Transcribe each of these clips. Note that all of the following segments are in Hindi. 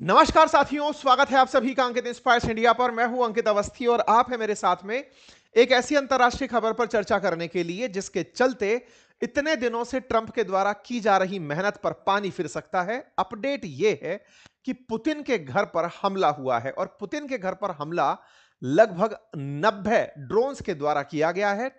नमस्कार साथियों, स्वागत है आप सभी का अंकित इंस्पायर्स इंडिया पर। मैं हूं अंकित अवस्थी और आप हैं मेरे साथ में एक ऐसी अंतरराष्ट्रीय खबर पर चर्चा करने के लिए जिसके चलते इतने दिनों से ट्रंप के द्वारा की जा रही मेहनत पर पानी फिर सकता है। अपडेट यह है कि पुतिन के घर पर हमला हुआ है और पुतिन के घर पर हमला लगभग 90 ड्रोन्स के द्वारा किया गया है।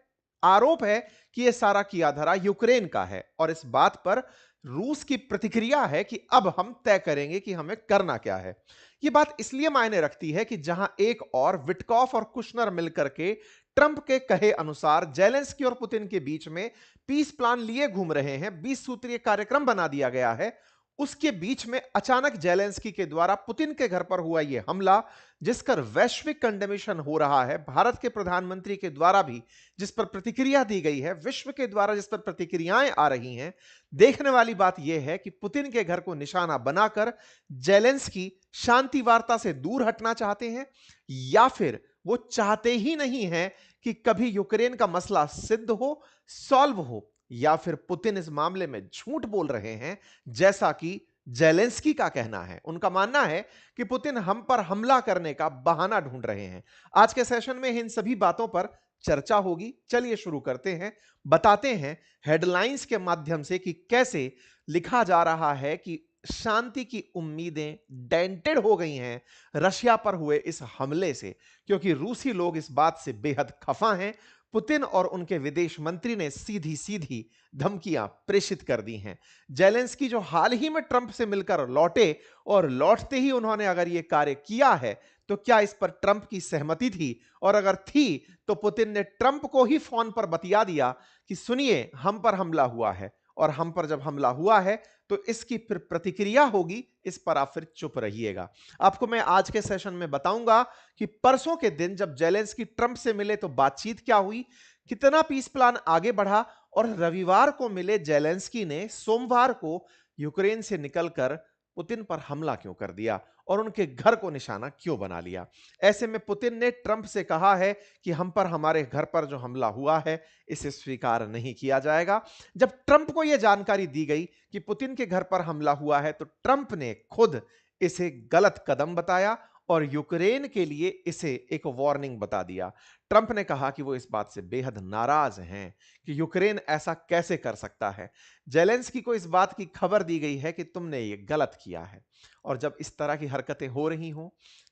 आरोप है कि यह सारा किया धरा यूक्रेन का है और इस बात पर रूस की प्रतिक्रिया है कि अब हम तय करेंगे कि हमें करना क्या है। यह बात इसलिए मायने रखती है कि जहां एक और विटकॉफ और कुशनर मिलकर के ट्रंप के कहे अनुसार जेलेंस्की और पुतिन के बीच में पीस प्लान लिए घूम रहे हैं, 20 सूत्रीय कार्यक्रम बना दिया गया है, उसके बीच में अचानक जेलेंस्की के द्वारा पुतिन के घर पर हुआ यह हमला जिसका वैश्विक कंडेमेशन हो रहा है। भारत के प्रधानमंत्री के द्वारा भी जिस पर प्रतिक्रिया दी गई है, विश्व के द्वारा जिस पर प्रतिक्रियाएं आ रही हैं, देखने वाली बात यह है कि पुतिन के घर को निशाना बनाकर जेलेंस्की शांति वार्ता से दूर हटना चाहते हैं या फिर वो चाहते ही नहीं हैं कि कभी यूक्रेन का मसला सिद्ध हो, सॉल्व हो, या फिर पुतिन इस मामले में झूठ बोल रहे हैं जैसा कि जेलेंस्की का कहना है। उनका मानना है कि पुतिन हम पर हमला करने का बहाना ढूंढ रहे हैं। आज के सेशन में इन सभी बातों पर चर्चा होगी। चलिए शुरू करते हैं, बताते हैं हेडलाइंस के माध्यम से कि कैसे लिखा जा रहा है कि शांति की उम्मीदें डेंटेड हो गई हैं रशिया पर हुए इस हमले से, क्योंकि रूसी लोग इस बात से बेहद खफा हैं। पुतिन और उनके विदेश मंत्री ने सीधी सीधी धमकियां प्रेषित कर दी हैं। जेलेंस्की जो हाल ही में ट्रंप से मिलकर लौटे और लौटते ही उन्होंने अगर यह कार्य किया है तो क्या इस पर ट्रंप की सहमति थी, और अगर थी तो पुतिन ने ट्रंप को ही फोन पर बतिया दिया कि सुनिए हम पर हमला हुआ है, और हम पर जब हमला हुआ है तो इसकी फिर प्रतिक्रिया होगी, इस पर आप फिर चुप रहिएगा। आपको मैं आज के सेशन में बताऊंगा कि परसों के दिन जब जेलेंस्की ट्रंप से मिले तो बातचीत क्या हुई, कितना पीस प्लान आगे बढ़ा, और रविवार को मिले जेलेंस्की ने सोमवार को यूक्रेन से निकलकर पुतिन पर हमला क्यों कर दिया और उनके घर को निशाना क्यों बना लिया। ऐसे में पुतिन ने ट्रंप से कहा है कि हम पर हमारे घर पर जो हमला हुआ है इसे स्वीकार नहीं किया जाएगा। जब ट्रंप को यह जानकारी दी गई कि पुतिन के घर पर हमला हुआ है तो ट्रंप ने खुद इसे गलत कदम बताया और यूक्रेन के लिए इसे एक वार्निंग बता दिया। ट्रंप ने कहा कि वो इस बात से बेहद नाराज हैं कि यूक्रेन ऐसा कैसे कर सकता है। जेलेंस्की को इस बात की खबर दी गई है कि तुमने ये गलत किया है, और जब इस तरह की हरकतें हो रही हों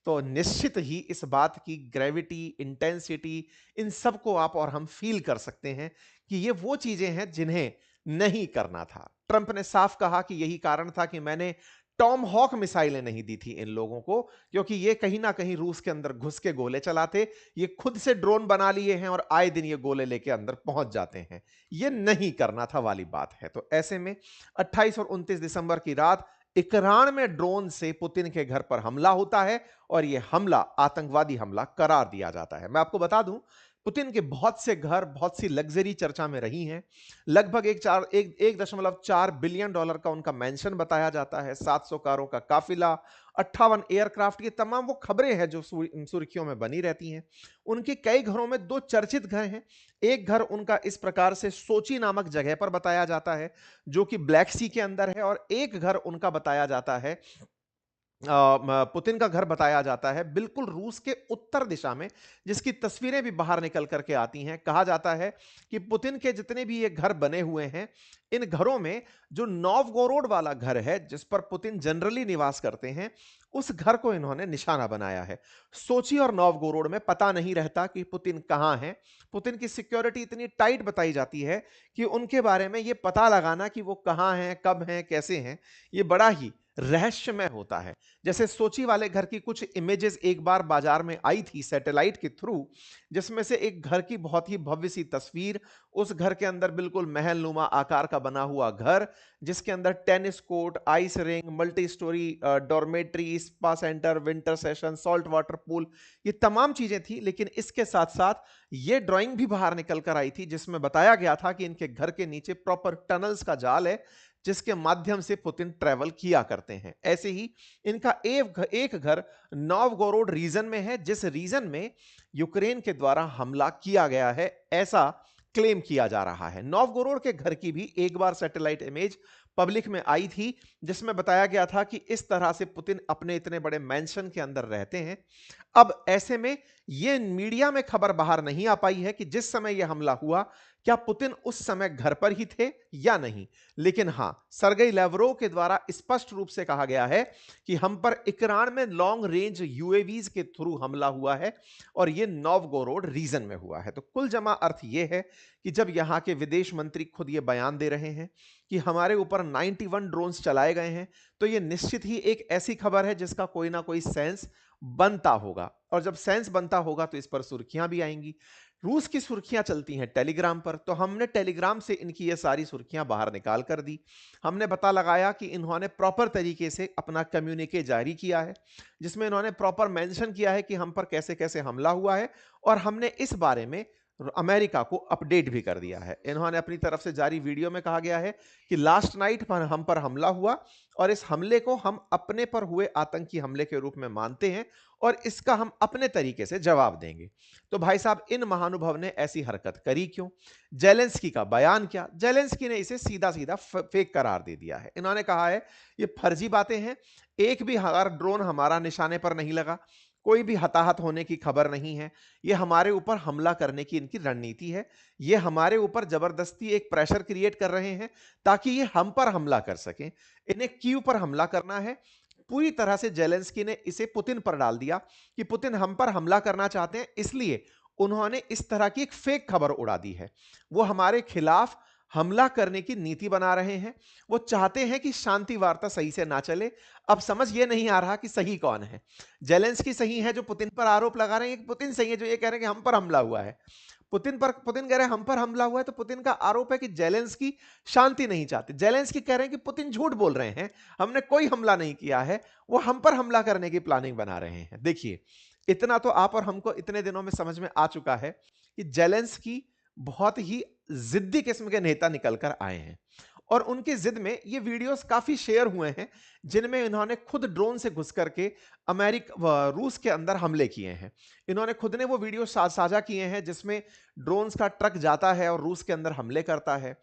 तो निश्चित ही इस बात की ग्रेविटी, इंटेंसिटी, इन सब को आप और हम फील कर सकते हैं कि ये वो चीजें हैं जिन्हें नहीं करना था। ट्रंप ने साफ कहा कि यही कारण था कि मैंने टॉम हॉक मिसाइलें नहीं दी थी इन लोगों को, क्योंकि ये कहीं ना कहीं रूस के अंदर घुस के गोले चलाते, ये खुद से ड्रोन बना लिए हैं और आए दिन ये गोले लेके अंदर पहुंच जाते हैं। ये नहीं करना था वाली बात है। तो ऐसे में 28 और 29 दिसंबर की रात इकरान में ड्रोन से पुतिन के घर पर हमला होता है और यह हमला आतंकवादी हमला करार दिया जाता है। मैं आपको बता दूं, पुतिन के बहुत से घर, बहुत सी लग्जरी चर्चा में रही हैं। लगभग 1.4 बिलियन डॉलर का उनका मेंशन बताया जाता है, 700 कारों का काफिला, 58 एयरक्राफ्ट, ये तमाम वो खबरें हैं जो सुर्खियों में बनी रहती हैं। उनके कई घरों में दो चर्चित घर हैं। एक घर उनका इस प्रकार से सोची नामक जगह पर बताया जाता है जो कि ब्लैक सी के अंदर है, और एक घर उनका बताया जाता है, पुतिन का घर बताया जाता है बिल्कुल रूस के उत्तर दिशा में, जिसकी तस्वीरें भी बाहर निकल करके आती हैं। कहा जाता है कि पुतिन के जितने भी ये घर बने हुए हैं, इन घरों में जो नोवगोरोड वाला घर है जिस पर पुतिन जनरली निवास करते हैं, उस घर को इन्होंने निशाना बनाया है। सोची और नोवगोरोड में पता नहीं रहता कि पुतिन कहां हैं। पुतिन की सिक्योरिटी इतनी टाइट बताई जाती है कि उनके बारे में यह पता लगाना कि वो कहां हैं, कब हैं, कैसे हैं, ये बड़ा ही रहस्यमय होता है। जैसे सोची वाले घर की कुछ इमेजेस एक बार बाजार में आई थी सैटेलाइट के थ्रू, जिसमें से एक घर की बहुत ही भव्य सी तस्वीर, उस घर के अंदर बिल्कुल महलनुमा आकार का बना हुआ घर, जिसके अंदर tennis court, ice ring, multi storey dormitory, spa centre, winter session, salt water pool, ये तमाम चीजें थी। लेकिन इसके साथ साथ ये ड्राइंग भी बाहर निकल कर आई थी जिसमें बताया गया था कि इनके घर के नीचे प्रॉपर टनल्स का जाल है जिसके माध्यम से पुतिन ट्रेवल किया करते हैं। ऐसे ही इनका एक घर नोवगोरोड रीजन में है, जिस रीजन में यूक्रेन के द्वारा हमला किया गया है, ऐसा क्लेम किया जा रहा है। नोवगोरोड के घर की भी एक बार सैटेलाइट इमेज पब्लिक में आई थी, जिसमें बताया गया था कि इस तरह से पुतिन अपने इतने बड़े मैंशन के अंदर रहते हैं। अब ऐसे में ये मीडिया में खबर बाहर नहीं आ पाई है कि जिस समय यह हमला हुआ, क्या पुतिन उस समय घर पर ही थे या नहीं। लेकिन हां, सरगेई लैवरोव के द्वारा स्पष्ट रूप से कहा गया है कि हम पर इकरान में लॉन्ग रेंज यूएवीज के थ्रू हमला हुआ है और यह नोवगोरोड रीजन में हुआ है। तो कुल जमा अर्थ यह है कि जब यहां के विदेश मंत्री खुद यह बयान दे रहे हैं कि हमारे ऊपर 91 ड्रोन्स चलाए गए हैं, तो यह निश्चित ही एक ऐसी खबर है जिसका कोई ना कोई सेंस बनता होगा, और जब सेंस बनता होगा तो इस पर सुर्खियां भी आएंगी। रूस की सुर्खियां चलती हैं टेलीग्राम पर, तो हमने टेलीग्राम से इनकी ये सारी सुर्खियां बाहर निकाल कर दी। हमने पता लगाया कि इन्होंने प्रॉपर तरीके से अपना कम्युनिके जारी किया है, जिसमें इन्होंने प्रॉपर मेंशन किया है कि हम पर कैसे कैसे हमला हुआ है, और हमने इस बारे में अमेरिका को अपडेट भी कर दिया है। इन्होंने अपनी तरफ से जारी वीडियो में कहा गया है कि लास्ट नाइट पर हम पर हमला हुआ और इस हमले को हम अपने पर हुए आतंकी हमले के रूप में मानते हैं और इसका हम अपने तरीके से जवाब देंगे। तो भाई साहब, इन महानुभाव ने ऐसी हरकत करी क्यों? जेलेंस्की का बयान क्या? जेलेंस्की ने इसे सीधा सीधा फेक करार दे दिया है। इन्होंने कहा है ये फर्जी बातें हैं, एक भी ड्रोन हमारा निशाने पर नहीं लगा, कोई भी हताहत होने की खबर नहीं है, ये हमारे ऊपर हमला करने की इनकी रणनीति है। ये हमारे ऊपर जबरदस्ती एक प्रेशर क्रिएट कर रहे हैं ताकि ये हम पर हमला कर सकें। इन्हें कीव पर हमला करना है। पूरी तरह से जेलेंस्की ने इसे पुतिन पर डाल दिया कि पुतिन हम पर हमला करना चाहते हैं, इसलिए उन्होंने इस तरह की एक फेक खबर उड़ा दी है। वो हमारे खिलाफ हमला करने की नीति बना रहे हैं। वो चाहते हैं कि शांति वार्ता सही से ना चले। अब समझ ये नहीं आ रहा कि सही कौन है। जेलेंस्की सही है जो पुतिन पर आरोप लगा रहे हैं, कि पुतिन सही है जो ये कह रहे हैं कि हम पर हमला हुआ है। पुतिन कह रहे हैं हम पर हमला हुआ है, तो पुतिन का आरोप है कि जेलेंस्की शांति नहीं चाहते। जेलेंस्की कह रहे हैं कि पुतिन झूठ बोल रहे हैं, हमने कोई हमला नहीं किया है, वो हम पर हमला करने की प्लानिंग बना रहे हैं। देखिए, इतना तो आप और हमको इतने दिनों में समझ में आ चुका है कि जेलेंस्की बहुत ही जिद्दी किस्म के नेता निकल कर आए हैं, और उनकी जिद में ये वीडियोस काफी शेयर हुए हैं जिनमें इन्होंने खुद ड्रोन से घुस करके रूस के अंदर हमले किए हैं। इन्होंने खुद ने वो वीडियो साझा किए हैं जिसमें ड्रोन्स का ट्रक जाता है और रूस के अंदर हमले करता है।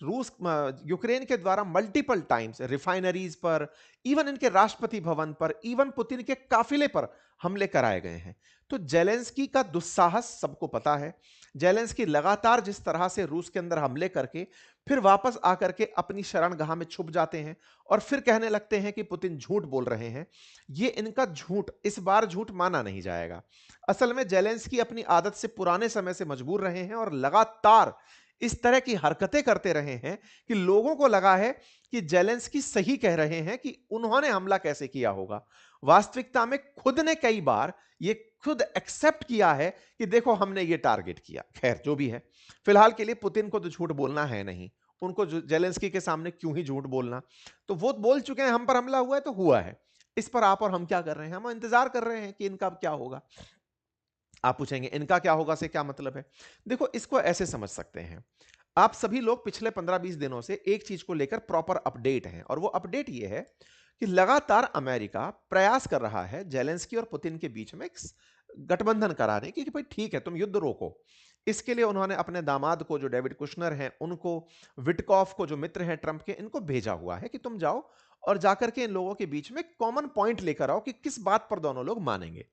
यूक्रेन के द्वारा मल्टीपल टाइम्स रिफाइनरीज पर, इवन इनके राष्ट्रपति भवन पर, इवन पुतिन के काफिले पर हमले कराए गए हैं। तो जेलेंस्की का दुस्साहस सबको पता है। जेलेंस्की लगातार जिस तरह से रूस के अंदर हमले करके फिर वापस आकर के अपनी शरणगाह में छुप जाते हैं और फिर कहने लगते हैं कि पुतिन झूठ बोल रहे हैं, ये इनका झूठ इस बार झूठ माना नहीं जाएगा। असल में जेलेंस्की अपनी आदत से पुराने समय से मजबूर रहे हैं और लगातार इस तरह की हरकतें करते रहे हैं कि लोगों को लगा है कि जेलेंस्की सही कह रहे हैं कि उन्होंने हमला कैसे किया होगा। वास्तविकता में खुद ने कई बार ये खुद एक्सेप्ट किया है कि देखो हमने ये टारगेट किया। खैर, जो भी है, फिलहाल के लिए पुतिन को तो झूठ बोलना है नहीं, उनको जेलेंस्की के सामने क्यों ही झूठ बोलना। तो वो बोल चुके हैं हम पर हमला हुआ है तो हुआ है। इस पर आप और हम क्या कर रहे हैं? हम इंतजार कर रहे हैं कि इनका क्या होगा। आप पूछेंगे इनका क्या होगा से क्या मतलब है? देखो, इसको ऐसे समझ सकते हैं। आप सभी लोग पिछले 15-20 दिनों से एक चीज को लेकर प्रॉपर अपडेट हैं, और वो अपडेट ये है कि लगातार अमेरिका प्रयास कर रहा है जेलेंस्की और पुतिन के बीच में एक गठबंधन कराने की, कि भाई ठीक है, तुम युद्ध रोको। इसके लिए उन्होंने अपने दामाद को, जो डेविड कुशनर हैं, उनको, विटकॉफ को, जो मित्र हैं ट्रंप के, इनको भेजा हुआ है कि तुम जाओ और जाकर के इन लोगों के बीच में कॉमन पॉइंट लेकर आओ कि किस बात पर दोनों लोग मानेंगे।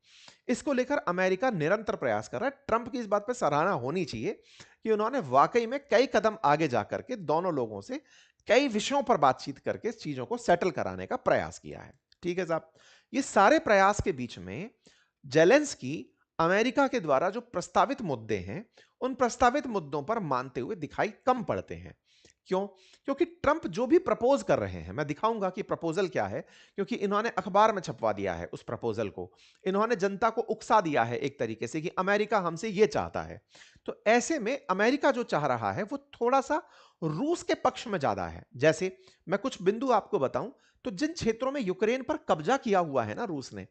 इसको लेकर अमेरिका निरंतर प्रयास कर रहा है। ट्रंप की इस बात पर सराहना होनी चाहिए कि उन्होंने वाकई में कई कदम आगे जाकर के दोनों लोगों से कई विषयों पर बातचीत करके इस चीजों को सेटल कराने का प्रयास किया है। ठीक है साहब, ये सारे प्रयास के बीच में जेलेंस्की अमेरिका के द्वारा जो प्रस्तावित मुद्दे हैं, उन प्रस्तावित मुद्दों पर मानते हुए दिखाई कम पड़ते हैं। क्यों? क्योंकि ट्रंप जो भी प्रपोज कर रहे हैं, मैं दिखाऊंगा कि प्रपोजल क्या है, क्योंकि इन्होंने अखबार में छपवा दिया है उस प्रपोजल को। इन्होंने जनता को उकसा दिया है एक तरीके से कि अमेरिका हमसे यह चाहता है। तो ऐसे में अमेरिका जो चाह रहा है वो थोड़ा सा रूस के पक्ष में ज्यादा है। जैसे मैं कुछ बिंदु आपको बताऊं, तो जिन क्षेत्रों में यूक्रेन पर कब्जा किया हुआ है ना रूस ने,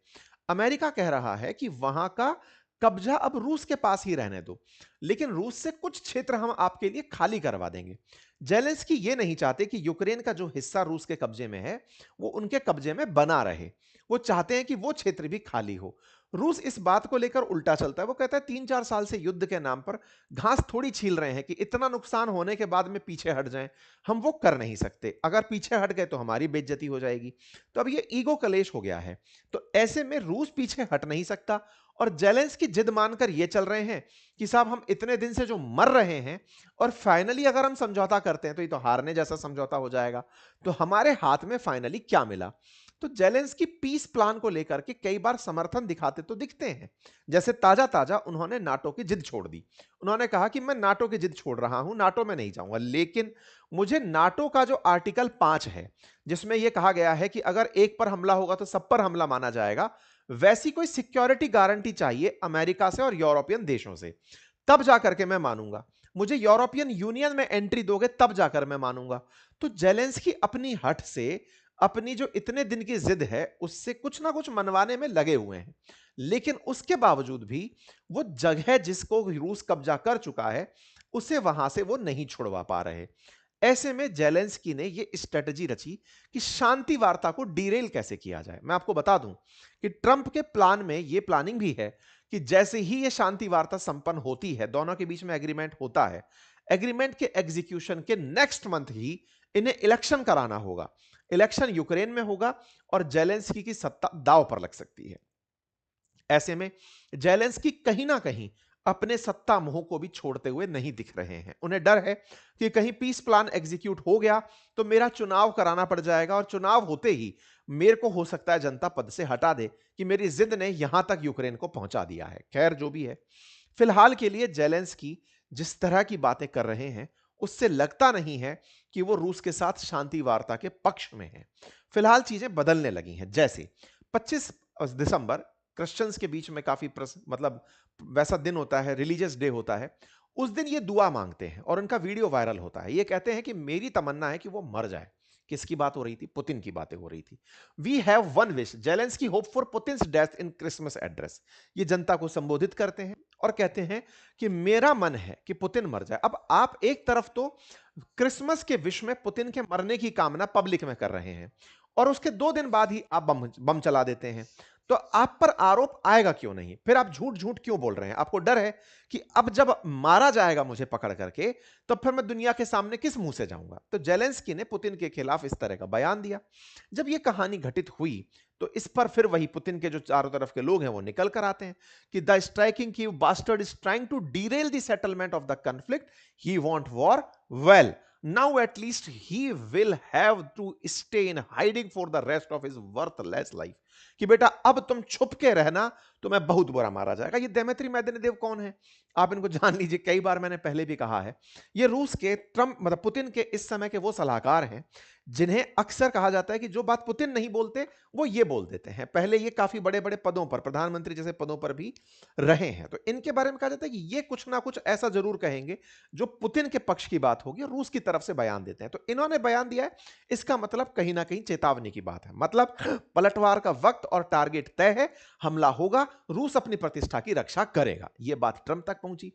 अमेरिका कह रहा है कि वहां का कब्जा अब रूस के पास ही रहने दो, लेकिन रूस से कुछ क्षेत्र हम आपके लिए खाली करवा देंगे। जेलेंस्की ये नहीं चाहते कि यूक्रेन का जो हिस्सा रूस के कब्जे में है वो उनके कब्जे में बना रहे। वो चाहते हैं कि वो क्षेत्र भी खाली हो। रूस इस बात को लेकर उल्टा चलता है, वो कहता है 3-4 साल से युद्ध के नाम पर घास थोड़ी छील रहे हैं कि इतना नुकसान होने के बाद में पीछे हट जाएं। हम वो कर नहीं सकते, अगर पीछे हट गए तो हमारी बेइज्जती हो जाएगी। तो अब ये ईगो कलेश हो गया है। तो ऐसे में रूस पीछे हट नहीं सकता और जेलेंस्की जिद मानकर ये चल रहे हैं कि साहब हम इतने दिन से जो मर रहे हैं और फाइनली अगर हम समझौता करते हैं तो ये तो हारने जैसा समझौता हो जाएगा। तो हमारे हाथ में फाइनली क्या मिला? तो जेलेंस्की पीस प्लान को लेकर के कई बार समर्थन दिखाते तो दिखते हैं। जैसे ताजा ताजा उन्होंने नाटो की जिद छोड़ दी। उन्होंने कहा कि मैं नाटो की जिद छोड़ रहा हूं, नाटो में नहीं जाऊंगा, लेकिन मुझे नाटो का जो आर्टिकल 5 है, जिसमें यह कहा गया है कि अगर एक पर हमला होगा तो सब पर हमला माना जाएगा, वैसी कोई सिक्योरिटी गारंटी चाहिए अमेरिका से और यूरोपियन देशों से, तब जाकर के मैं मानूंगा। मुझे यूरोपियन यूनियन में एंट्री दोगे तब जाकर मैं मानूंगा। तो जेलेंस्की अपनी हट से, अपनी जो इतने दिन की जिद है उससे कुछ ना कुछ मनवाने में लगे हुए हैं, लेकिन उसके बावजूद भी वो जगह जिसको रूस कब्जा कर चुका है उसे वहां से वो नहीं छुड़वा पा रहे। ऐसे में जेलेंस्की ने ये स्ट्रेटजी रची कि शांति वार्ता को डीरेल कैसे किया जाए। मैं आपको बता दूं कि ट्रंप के प्लान में ये प्लानिंग भी है कि जैसे ही ये शांति वार्ता संपन्न होती है, दोनों के बीच में एग्रीमेंट होता है, एग्रीमेंट के एग्जीक्यूशन के नेक्स्ट मंथ ही इन्हें इलेक्शन कराना होगा। इलेक्शन यूक्रेन में होगा और जेलेंस्की की सत्ता दांव पर लग सकती है। ऐसे में जेलेंस्की कहीं ना कहीं अपने सत्ता मोह को भी छोड़ते हुए नहीं दिख रहे हैं। उन्हें डर है कि कहीं पीस प्लान एग्जीक्यूट हो गया तो मेरा चुनाव कराना पड़ जाएगा और चुनाव होते ही मेरे को हो सकता है जनता पद से हटा दे कि मेरी जिद ने यहां तक यूक्रेन को पहुंचा दिया है। खैर जो भी है, फिलहाल के लिए जेलेंस्की जिस तरह की बातें कर रहे हैं उससे लगता नहीं है कि वो रूस के साथ शांति वार्ता के पक्ष में है। फिलहाल चीजें बदलने लगी हैं। जैसे 25 दिसंबर क्रिश्चियंस के बीच में काफी मतलब वैसा दिन होता है, रिलीजियस डे होता है। उस दिन ये दुआ मांगते हैं और उनका वीडियो वायरल होता है। ये कहते हैं कि मेरी तमन्ना है कि वो मर जाए। किसकी बात हो रही थी? पुतिन की बातें हो रही थी। We have one wish, Zelensky hope for Putin's death in Christmas address. ये जनता को संबोधित करते हैं और कहते हैं कि मेरा मन है कि पुतिन मर जाए। अब आप एक तरफ तो क्रिसमस के विश में पुतिन के मरने की कामना पब्लिक में कर रहे हैं और उसके 2 दिन बाद ही आप बम चला देते हैं। तो आप पर आरोप आएगा क्यों नहीं? फिर आप झूठ झूठ क्यों बोल रहे हैं? आपको डर है कि अब जब मारा जाएगा मुझे पकड़ करके तो फिर मैं दुनिया के सामने किस मुंह से जाऊंगा? तो जेलेंस्की ने पुतिन के खिलाफ इस तरह का बयान दिया। जब यह कहानी घटित हुई तो इस पर फिर वही पुतिन के जो चारों तरफ के लोग हैं वो निकल कर आते हैं कि द स्ट्राइकिंग की bastard is trying to derail the settlement of the conflict, he want war, well now at least he will have to stay in hiding for the rest of his worthless life। कि बेटा अब तुम छुप के रहना, तुम्हें बहुत बुरा मारा जाएगा। ये देमेत्री मेदवेदेव कौन है? आप इनको जान लीजिए, कई बार मैंने पहले भी कहा है, ये रूस के ट्रंप मतलब पुतिन के इस समय के वो सलाहकार हैं जिन्हें अक्सर कहा जाता है कि जो बात पुतिन नहीं बोलते वो ये बोल देते हैं। पहले ये काफी बड़े बड़े पदों पर, प्रधानमंत्री जैसे पदों पर भी रहे हैं। तो इनके बारे में कहा जाता है कि ये कुछ ना कुछ ऐसा जरूर कहेंगे जो पुतिन के पक्ष की बात होगी और रूस की तरफ से बयान देते हैं। तो इन्होंने बयान दिया है, इसका मतलब कहीं ना कहीं चेतावनी की बात है। मतलब पलटवार का वक्त और टारगेट तय है, हमला होगा, रूस अपनी प्रतिष्ठा की रक्षा करेगा। यह बात ट्रंप तक पहुंची।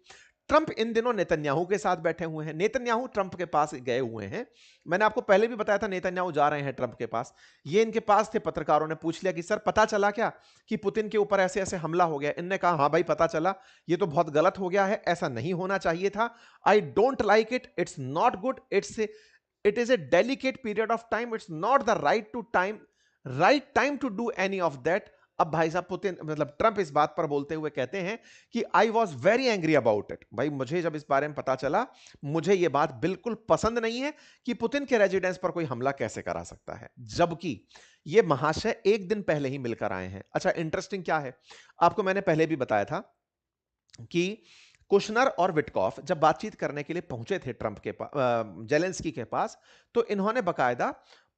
ट्रंप इन दिनों नेतन्याहू के साथ बैठे हुए हैं। नेतन्याहू ट्रंप के पास गए हुए हैं। मैंने आपको पहले भी बताया था नेतन्याहू जा रहे हैं ट्रंप के पास। ये इनके पास थे, पत्रकारों ने पूछ लिया कि सर पता चला क्या कि पुतिन के ऊपर ऐसे ऐसे हमला हो गया? इनने कहा हाँ भाई पता चला, ये तो बहुत गलत हो गया है, ऐसा नहीं होना चाहिए था। I don't like it, it's not good, it is a delicate period of time, it's not the right time to do any of that. अब भाई साहब पुतिन मतलब ट्रंप इस बात पर बोलते हुए कहते हैं कि I was very angry about it. भाई मुझे जब इस बारे में पता चला, मुझे यह बात बिल्कुल पसंद नहीं है कि पुतिन के रेजिडेंस पर कोई हमला कैसे करा सकता है, जबकि ये महाशय एक दिन पहले ही मिलकर आए हैं। अच्छा इंटरेस्टिंग क्या है, आपको मैंने पहले भी बताया था कि कुशनर और विटकॉफ जब बातचीत करने के लिए पहुंचे थे ट्रंप के पास, जेलेंस्की के पास, तो इन्होंने बकायदा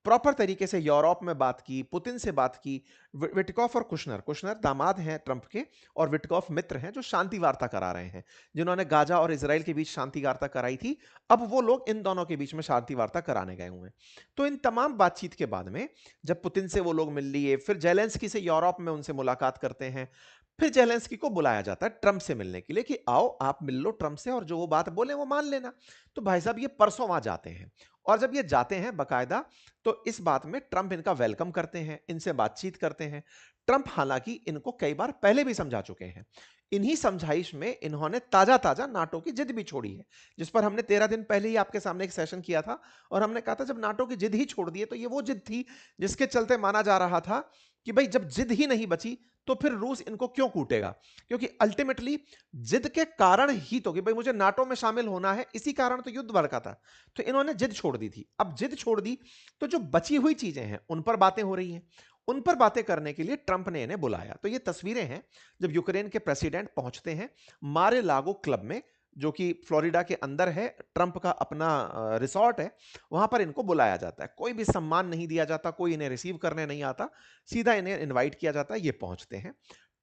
प्रॉपर तरीके से यूरोप में बात की, पुतिन से बात की। विटकॉफ और कुशनर दामाद हैं ट्रंप के और विटकॉफ मित्र हैं जो शांति वार्ता करा रहे हैं, जिन्होंने गाजा और इजराइल के बीच शांति वार्ता कराई थी। अब वो लोग इन दोनों के बीच में शांति वार्ता कराने गए हुए हैं। तो इन तमाम बातचीत के बाद में जब पुतिन से वो लोग मिल लिए, फिर जेलेंस्की से यूरोप में उनसे मुलाकात करते हैं, फिर जेलेंस्की को बुलाया जाता है ट्रंप से मिलने के लिए कि आओ आप मिल लो ट्रंप से और जो वो बात बोले वो मान लेना। तो भाई साहब ये परसों वहां जाते हैं और जब ये जाते हैं बकायदा, तो इस बात में ट्रंप इनका वेलकम करते हैं, इनसे बातचीत करते हैं। ट्रंप हालांकि इनको कई बार पहले भी समझा चुके हैं। इन्हीं समझाइश में इन्होंने ताजा-ताजा नाटो की जिद भी छोड़ी है, जिस पर हमने 13 दिन पहले ही आपके सामने एक सेशन किया था और हमने कहा था जब नाटो की जिद ही छोड़ दी है, तो ये वो जिद थी जिसके चलते माना जा रहा था कि भाई जब जिद ही नहीं बची, तो फिर रूस इनको क्यों कूटेगा? क्योंकि अल्टीमेटली जिद के कारण ही तो कि भाई मुझे नाटो में शामिल होना है, इसी कारण तो युद्ध भड़का था। तो इन्होंने जिद छोड़ दी थी। अब जिद छोड़ दी, तो जो बची हुई चीजें हैं, उन पर बातें हो रही हैं। उन पर बातें करने के लिए ट्रंप ने इन्हें बुलाया। तो ये तस्वीरें हैं जब यूक्रेन के प्रेसिडेंट पहुंचते हैं मारे लागो क्लब में, जो कि फ्लोरिडा के अंदर है। ट्रंप का अपना रिसॉर्ट है, वहां पर इनको बुलाया जाता है। कोई भी सम्मान नहीं दिया जाता, कोई इन्हें रिसीव करने नहीं आता, सीधा इन्हें इनवाइट किया जाता है, ये पहुंचते हैं।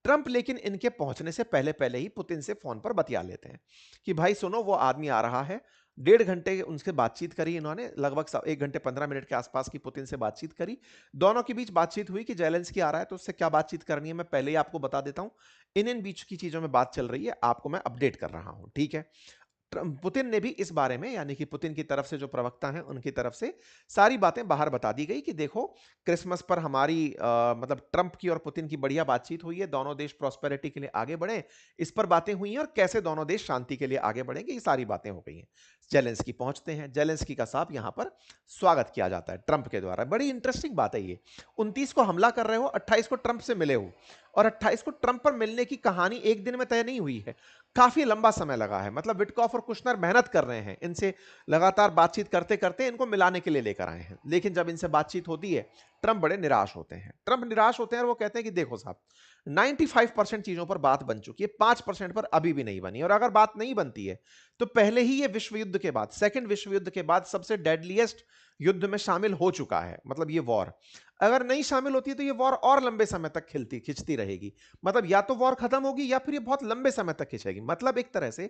ट्रंप लेकिन इनके पहुंचने से पहले पहले ही पुतिन से फोन पर बतिया लेते हैं कि भाई सुनो, वो आदमी आ रहा है। 1.5 घंटे उनसे बातचीत करी इन्होंने, लगभग 1 घंटे 15 मिनट के आसपास की पुतिन से बातचीत करी। दोनों के बीच बातचीत हुई कि जेलेंस्की आ रहा है, तो उससे क्या बातचीत करनी है मैं पहले ही आपको बता देता हूं। इन बीच की चीजों में बात चल रही है, आपको मैं अपडेट कर रहा हूं, ठीक है। पुतिन ने भी इस बारे में, यानी कि पुतिन की तरफ से जो प्रवक्ता हैं उनकी तरफ से सारी बातें बाहर बता दी गई कि देखो, क्रिसमस पर हमारी मतलब ट्रंप की और पुतिन की बढ़िया बातचीत हुई है, दोनों देश प्रॉस्पेरिटी के लिए आगे बढ़े, इस पर बातें हुई हैं, और कैसे दोनों देश शांति के लिए आगे बढ़ेंगे, ये सारी बातें हो गई हैं। जेलेंस्की पहुंचते हैं, जेलेंस्की का साहब यहां पर स्वागत किया जाता है ट्रंप के द्वारा। बड़ी इंटरेस्टिंग बात है ये, 29 को हमला कर रहे हो, 28 को ट्रंप से मिले हो, और 28 को ट्रंप पर मिलने की कहानी एक दिन में तय नहीं हुई है, काफी लंबा समय लगा है। मतलब विटकॉफ और कुशनर मेहनत कर रहे हैं, इनसे लगातार बातचीत करते करते इनको मिलाने के लिए लेकर आए हैं। लेकिन जब इनसे बातचीत होती है, ट्रंप बड़े निराश होते हैं। ट्रंप निराश होते हैं और वो कहते हैं कि देखो साहब, 95% चीजों पर बात बन चुकी है, 5% पर अभी भी नहीं बनी, और अगर बात नहीं बनती है तो पहले ही ये विश्व युद्ध के बाद, सेकंड विश्व युद्ध के बाद सबसे डेडलीस्ट युद्ध में शामिल हो चुका है, मतलब ये वॉर। अगर नहीं शामिल होती है तो ये वॉर और लंबे समय तक खिंचती रहेगी। मतलब या तो वॉर खत्म होगी या फिर ये बहुत लंबे समय तक खिंचेगी। मतलब एक तरह से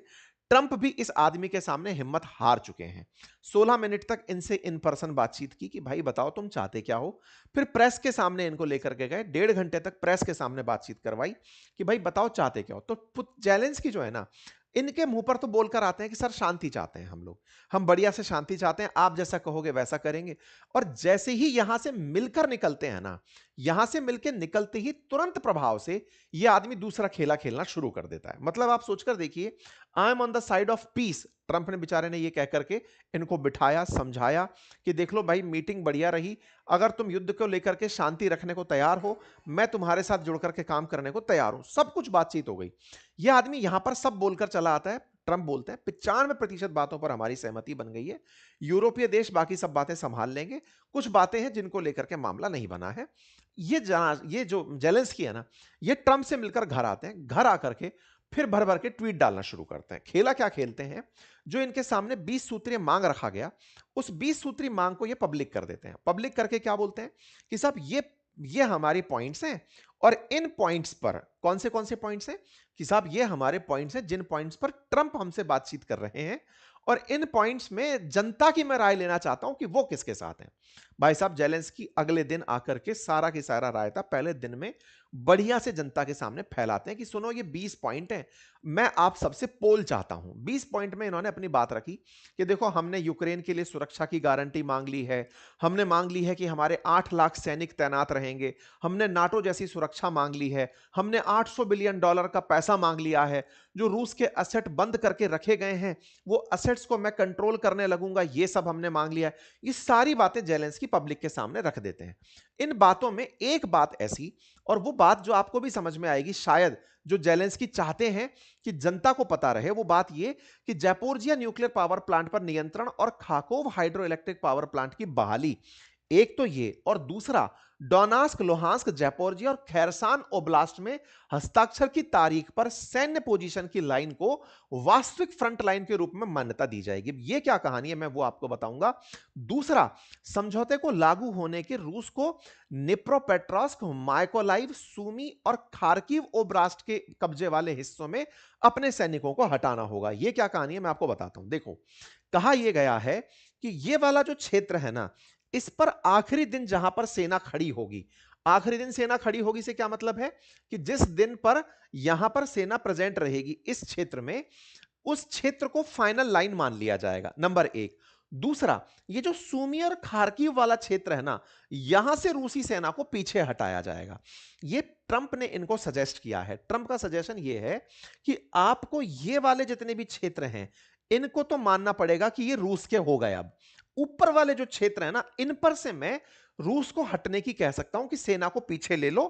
ट्रंप भी इस आदमी के सामने हिम्मत हार चुके हैं। 16 मिनट तक इनसे इन पर्सन बातचीत की कि भाई बताओ तुम चाहते क्या हो। फिर प्रेस के सामने इनको लेकर के गए, 1.5 घंटे तक प्रेस के सामने बातचीत करवाई कि भाई बताओ चाहते क्या हो। तो जेलेंस्की जो है ना, इनके मुंह पर तो बोलकर आते हैं कि सर शांति चाहते हैं हम लोग, हम बढ़िया से शांति चाहते हैं, आप जैसा कहोगे वैसा करेंगे। और जैसे ही यहां से मिलकर निकलते हैं ना, यहां से मिलकर निकलते ही तुरंत प्रभाव से यह आदमी दूसरा खेला खेलना शुरू कर देता है। मतलब आप सोचकर देखिए, I am on the side of peace, Trump ने बेचारे ने यह कहकर के इनको बिठाया, समझाया कि देख लो भाई, मीटिंग बढ़िया रही, अगर तुम युद्ध को लेकर के शांति रखने को तैयार हो, मैं तुम्हारे साथ जुड़कर के काम करने को तैयार हूं। सब कुछ बातचीत हो गई। यह आदमी यहां पर सब बोलकर चला आता है। ट्रंप बोलते हैं 95% बातों पर हमारी सहमति बन गई है, यूरोपीय देश बाकी सब बातें संभाल लेंगे, कुछ बातें हैं जिनको लेकर के मामला नहीं बना है। ये जो जेलेंस्की है ना, ये ट्रंप से मिलकर घर आते हैं। घर आकर के फिर भर भर के ट्वीट डालना शुरू करते हैं। खेला क्या खेलते हैं, जो इनके सामने 20 सूत्रीय मांग रखा गया, उस 20 सूत्रीय मांग को ये पब्लिक कर देते हैं। पब्लिक करके क्या बोलते हैं कि साहब ये हमारी पॉइंट्स हैं, और इन पॉइंट्स पर कौन से पॉइंट्स हैं कि साहब ये हमारे पॉइंट्स हैं जिन पॉइंट्स पर ट्रंप हमसे बातचीत कर रहे हैं, और इन पॉइंट्स में जनता की मैं राय लेना चाहता हूं कि वो किसके साथ हैं। भाई साहब, जेलेंस्की अगले दिन आकर के सारा की सारा रायता पहले दिन में बढ़िया से जनता के सामने फैलाते हैं कि सुनो, ये 20 पॉइंट हैं, मैं आप सबसे पोल चाहता हूं। 20 पॉइंट में इन्होंने अपनी बात रखी कि देखो, हमने यूक्रेन के लिए सुरक्षा की गारंटी मांग ली है, हमने मांग ली है कि हमारे 8 लाख सैनिक तैनात रहेंगे, हमने नाटो जैसी सुरक्षा मांग ली है, हमने $800 बिलियन का पैसा मांग लिया है, जो रूस के असेट बंद करके रखे गए हैं वो असेट्स को मैं कंट्रोल करने लगूंगा, ये सब हमने मांग लिया है। ये सारी बातें जेलेंस्की पब्लिक के सामने रख देते हैं। इन बातों में एक बात ऐसी, और वो बात जो आपको भी समझ में आएगी शायद, जो जेलेंस्की चाहते हैं कि जनता को पता रहे, वो बात ये कि जैपोरिजिया न्यूक्लियर पावर प्लांट पर नियंत्रण और खाकोव हाइड्रो इलेक्ट्रिक पावर प्लांट की बहाली, एक तो ये, और दूसरा डोनास्क, लुहांस्क, जैपोरिजिया और खैरसान ओब्लास्ट में हस्ताक्षर की तारीख पर सैन्य पोजीशन की लाइन को वास्तविक फ्रंट लाइन के रूप में मान्यता दी जाएगी। ये क्या कहानी है मैं वो आपको बताऊंगा। दूसरा, समझौते को लागू होने के रूस को निप्रोपेट्रोव्स्क, माइकोलाइव, सूमी और खार्किव ओब्लास्ट के कब्जे वाले हिस्सों में अपने सैनिकों को हटाना होगा। ये क्या कहानी है मैं आपको बताता हूं। देखो, कहा यह गया है कि ये वाला जो क्षेत्र है ना, इस पर आखिरी दिन जहां पर सेना खड़ी होगी, आखिरी दिन सेना खड़ी होगी से क्या मतलब है कि जिस दिन पर यहां पर सेना प्रेजेंट रहेगी इस क्षेत्र में, उस क्षेत्र को फाइनल लाइन मान लिया जाएगा, नंबर एक। दूसरा, ये जो सूमी और खार्किव वाला क्षेत्र है ना, यहां से रूसी सेना को पीछे हटाया जाएगा। ये ट्रंप ने इनको सजेस्ट किया है। ट्रंप का सजेशन ये है कि आपको ये वाले जितने भी क्षेत्र हैं, इनको तो मानना पड़ेगा कि ये रूस के हो गए। अब ऊपर वाले जो क्षेत्र है ना, इन पर से मैं रूस को हटने की कह सकता हूं कि सेना को पीछे ले लो,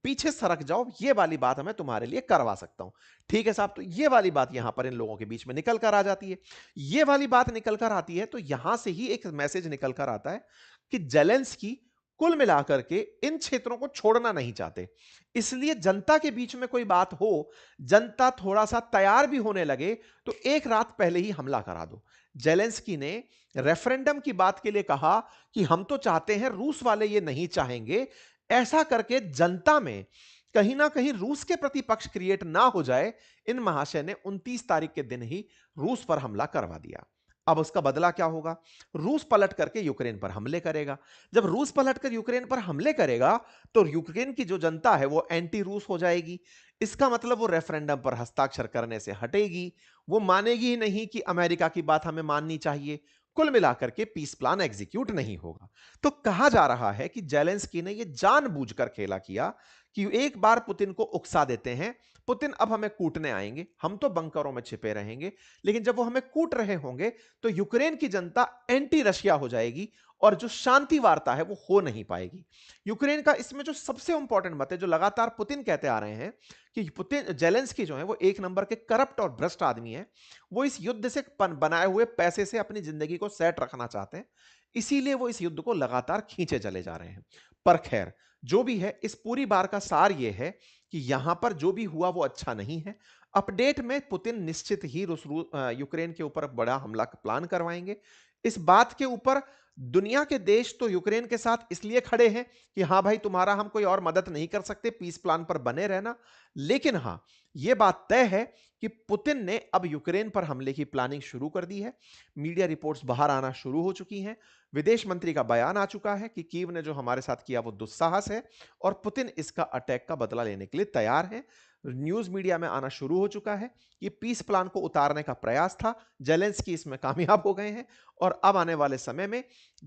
पीछे सरक जाओ, ये वाली बात मैं तुम्हारे लिए करवा सकता हूं। ठीक है साहब, तो ये वाली बात यहां पर इन लोगों के बीच में निकल कर आ जाती है। ये वाली बात निकल कर आती है तो यहां से ही एक मैसेज निकल कर आता है कि जेलेंस्की कुल मिलाकर के इन क्षेत्रों को छोड़ना नहीं चाहते। इसलिए जनता के बीच में कोई बात हो, जनता थोड़ा सा तैयार भी होने लगे, तो एक रात पहले ही हमला करा दो। जेलेंस्की ने रेफरेंडम की बात के लिए कहा कि हम तो चाहते हैं, रूस वाले ये नहीं चाहेंगे। ऐसा करके जनता में कहीं ना कहीं रूस के प्रति पक्ष क्रिएट ना हो जाए, इन महाशय ने 29 तारीख के दिन ही रूस पर हमला करवा दिया। अब उसका बदला क्या होगा? रूस पलट करके यूक्रेन पर हमले करेगा। जब रूस पलट कर यूक्रेन पर हमले करेगा, तो यूक्रेन की जो जनता है वो एंटी रूस हो जाएगी। इसका मतलब वो रेफरेंडम पर हस्ताक्षर करने से हटेगी। वो मानेगी ही नहीं कि अमेरिका की बात हमें माननी चाहिए। कुल मिलाकर के पीस प्लान एग्जीक्यूट नहीं होगा। तो कहा जा रहा है कि जेलेंस्की ने यह जानबूझकर खेला किया कि एक बार पुतिन को उकसा देते हैं। पुतिन अब हमें कूटने आएंगे, हम तो बंकरों में छिपे रहेंगे, लेकिन जब वो हमें कूट रहे होंगे तो यूक्रेन की जनता एंटी रशिया हो जाएगी और जो शांति वार्ता है वो हो नहीं पाएगी। यूक्रेन का इसमें जो सबसे इंपॉर्टेंट मत है, जो लगातार पुतिन कहते आ रहे हैं कि पुतिन जेलेंस्की जो है वो एक नंबर के करप्ट और भ्रष्ट आदमी है। वो इस युद्ध से बनाए हुए पैसे से अपनी जिंदगी को सेट रखना चाहते हैं, इसीलिए वो इस युद्ध को लगातार खींचे चले जा रहे हैं। पर खैर, जो भी है, इस पूरी बार का सार यह है कि यहां पर जो भी हुआ वो अच्छा नहीं है। अपडेट में पुतिन निश्चित ही यूक्रेन के ऊपर बड़ा हमला का प्लान करवाएंगे। इस बात के ऊपर दुनिया के देश तो यूक्रेन के साथ इसलिए खड़े हैं कि हां भाई, तुम्हारा हम कोई और मदद नहीं कर सकते, पीस प्लान पर बने रहना। लेकिन हां, यह बात तय है कि पुतिन ने अब यूक्रेन पर हमले की प्लानिंग शुरू कर दी है। मीडिया रिपोर्ट्स बाहर आना शुरू हो चुकी हैं। विदेश मंत्री का बयान आ चुका है कि कीव ने जो हमारे साथ किया वो दुस्साहस है और पुतिन इसका अटैक का बदला लेने के लिए तैयार है। न्यूज मीडिया में आना शुरू हो चुका है कि पीस प्लान को उतारने का प्रयास था, जेलेंस्की इसमें कामयाब हो गए हैं और अब आने वाले समय में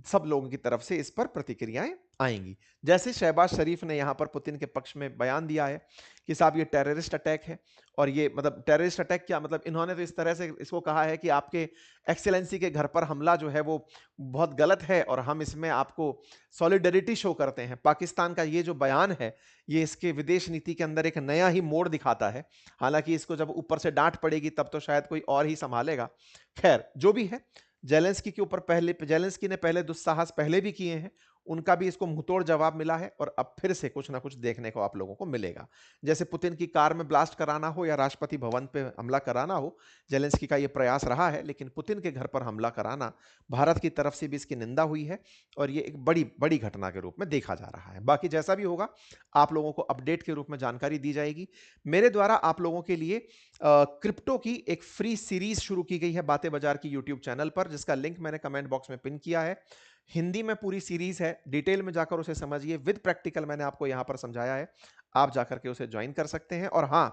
सब लोगों की तरफ से इस पर प्रतिक्रियाएं आएंगी। जैसे शहबाज शरीफ ने यहां पर पुतिन के पक्ष में बयान दिया है कि साहब ये टेररिस्ट अटैक है, और ये मतलब टेररिस्ट अटैक क्या मतलब, इन्होंने तो इस तरह से इसको कहा है कि आपके एक्सेलेंसी के घर पर हमला जो है वो बहुत गलत है और हम इसमें आपको सॉलिडरिटी शो करते हैं। पाकिस्तान का ये जो बयान है, ये इसके विदेश नीति के अंदर एक नया ही मोड़ दिखाता है। हालांकि इसको जब ऊपर से डांट पड़ेगी तब तो शायद कोई और ही संभालेगा। खैर, जो भी है, जेलेंस्की के ऊपर जेलेंस्की ने पहले दुस्साहस पहले भी किए हैं, उनका भी इसको मुंहतोड़ जवाब मिला है और अब फिर से कुछ ना कुछ देखने को आप लोगों को मिलेगा। जैसे पुतिन की कार में ब्लास्ट कराना हो या राष्ट्रपति भवन पे हमला कराना हो, जेलेंस्की का यह प्रयास रहा है, लेकिन पुतिन के घर पर हमला कराना, भारत की तरफ से भी इसकी निंदा हुई है और ये एक बड़ी बड़ी घटना के रूप में देखा जा रहा है। बाकी जैसा भी होगा, आप लोगों को अपडेट के रूप में जानकारी दी जाएगी। मेरे द्वारा आप लोगों के लिए क्रिप्टो की एक फ्री सीरीज शुरू की गई है बातें बाजार की यूट्यूब चैनल पर, जिसका लिंक मैंने कमेंट बॉक्स में पिन किया है। हिंदी में पूरी सीरीज है, डिटेल में जाकर उसे समझिए, विद प्रैक्टिकल मैंने आपको यहां पर समझाया है। आप जाकर के उसे ज्वाइन कर सकते हैं। और हां,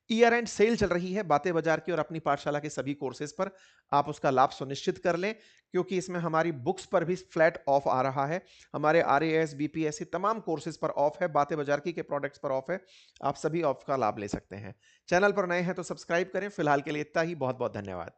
ईयर एंड सेल चल रही है बातें बाजार की और अपनी पाठशाला के सभी कोर्सेज पर, आप उसका लाभ सुनिश्चित कर लें, क्योंकि इसमें हमारी बुक्स पर भी फ्लैट ऑफ आ रहा है। हमारे RAS BPSC तमाम कोर्सेज पर ऑफ है, बातें बाजार की के प्रोडक्ट्स पर ऑफ है। आप सभी ऑफ का लाभ ले सकते हैं। चैनल पर नए हैं तो सब्सक्राइब करें। फिलहाल के लिए इतना ही, बहुत बहुत धन्यवाद।